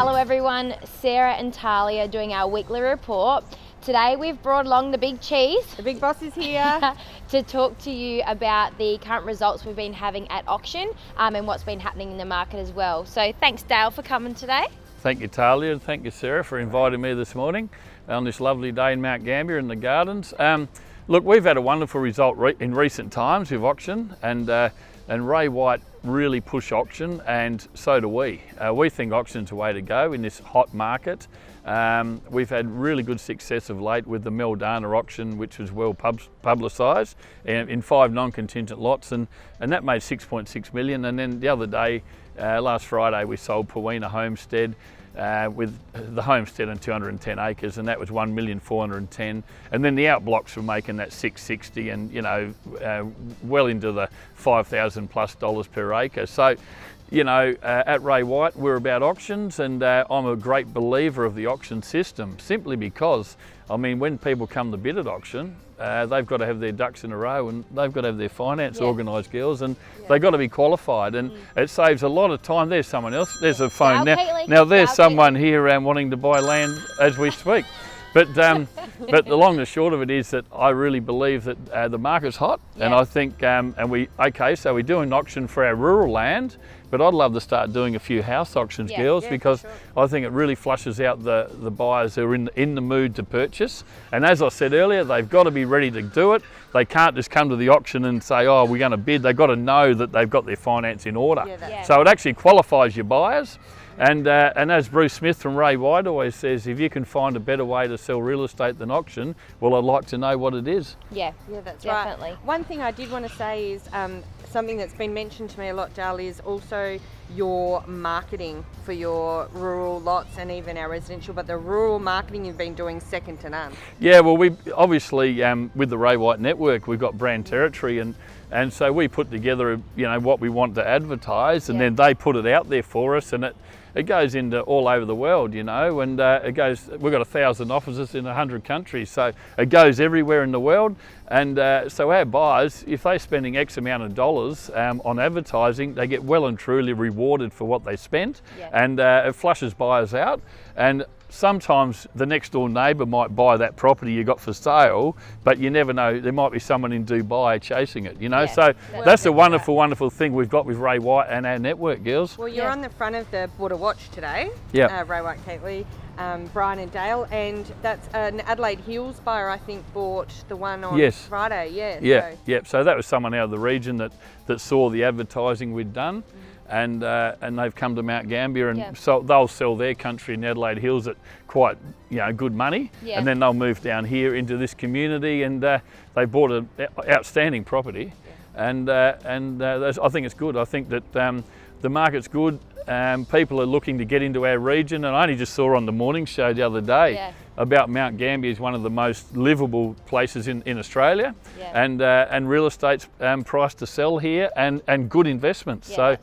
Hello everyone, Sarah and Tahlia doing our weekly report. Today we've brought along the big cheese. The big boss is here. To talk to you about the current results we've been having at auction and what's been happening in the market as well. So thanks Dale for coming today. Thank you Tahlia and thank you Sarah for inviting me this morning on this lovely day in Mount Gambier in the gardens. Look, we've had a wonderful result in recent times with auction, and Ray White really push auction, and so do we. We think auction's the way to go in this hot market. We've had really good success of late with the Meldana auction, which was well publicised in 5 non-contingent lots, and that made 6.6 million. And then the other day, last Friday, we sold Pewena Homestead with the homestead and 210 acres, and that was 1,410,000. And then the outblocks were making that 660, and you know, well into the $5,000+ per acre. So, you know, at Ray White, we're about auctions, and I'm a great believer of the auction system, simply because, I mean, when people come to bid at auction, they've got to have their ducks in a row, and they've got to have their finance organised, girls, and they've got to be qualified, and it saves a lot of time. There's someone else, there's a phone now there's someone here wanting to buy land as we speak. But but the long and short of it is that I really believe that the market's hot, and I think so we're doing an auction for our rural land, but I'd love to start doing a few house auctions, girls, because I think it really flushes out the buyers who are in the mood to purchase. And as I said earlier, they've got to be ready to do it. They can't just come to the auction and say, oh, we're going to bid. They've got to know that they've got their finance in order. So it actually qualifies your buyers. And as Bruce Smith from Ray White always says, if you can find a better way to sell real estate than auction, well, I'd like to know what it is. Yeah, that's definitely right. One thing I did want to say is something that's been mentioned to me a lot, Dale, is also your marketing for your rural lots and even our residential, but the rural marketing you've been doing second to none. Yeah, well, we obviously, with the Ray White network, we've got brand territory, and so we put together, you know, what we want to advertise, and then they put it out there for us, and it goes into all over the world, you know, and we've got 1,000 offices in 100 countries, so it goes everywhere in the world. And so our buyers, if they're spending X amount of dollars on advertising, they get well and truly rewarded for what they spent, and it flushes buyers out. And sometimes the next door neighbour might buy that property you got for sale, but you never know, there might be someone in Dubai chasing it, you know. So that's a wonderful, wonderful thing we've got with Ray White and our network, girls. Well, you're on the front of the Border Watch today, Ray White, Kately, Brian and Dale, and that's an Adelaide Hills buyer, I think, bought the one on Friday. So that was someone out of the region that saw the advertising we'd done. And they've come to Mount Gambier, and so they'll sell their country in Adelaide Hills at quite, you know, good money, and then they'll move down here into this community, and they bought an outstanding property, and I think it's good. I think that the market's good. People are looking to get into our region, and I only just saw on the morning show the other day about Mount Gambier is one of the most livable places in Australia, and real estate's priced to sell here, and good investments. So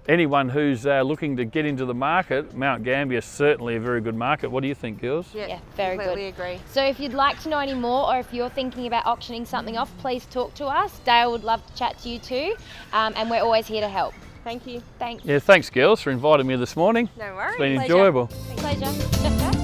anyone who's looking to get into the market, Mount Gambier is certainly a very good market. What do you think, girls? Yeah, very good. Completely agree. So if you'd like to know any more, or if you're thinking about auctioning something off, please talk to us. Dale would love to chat to you too, and we're always here to help. Thank you. Thanks. Yeah, thanks girls for inviting me this morning. No worries. It's been enjoyable. Pleasure.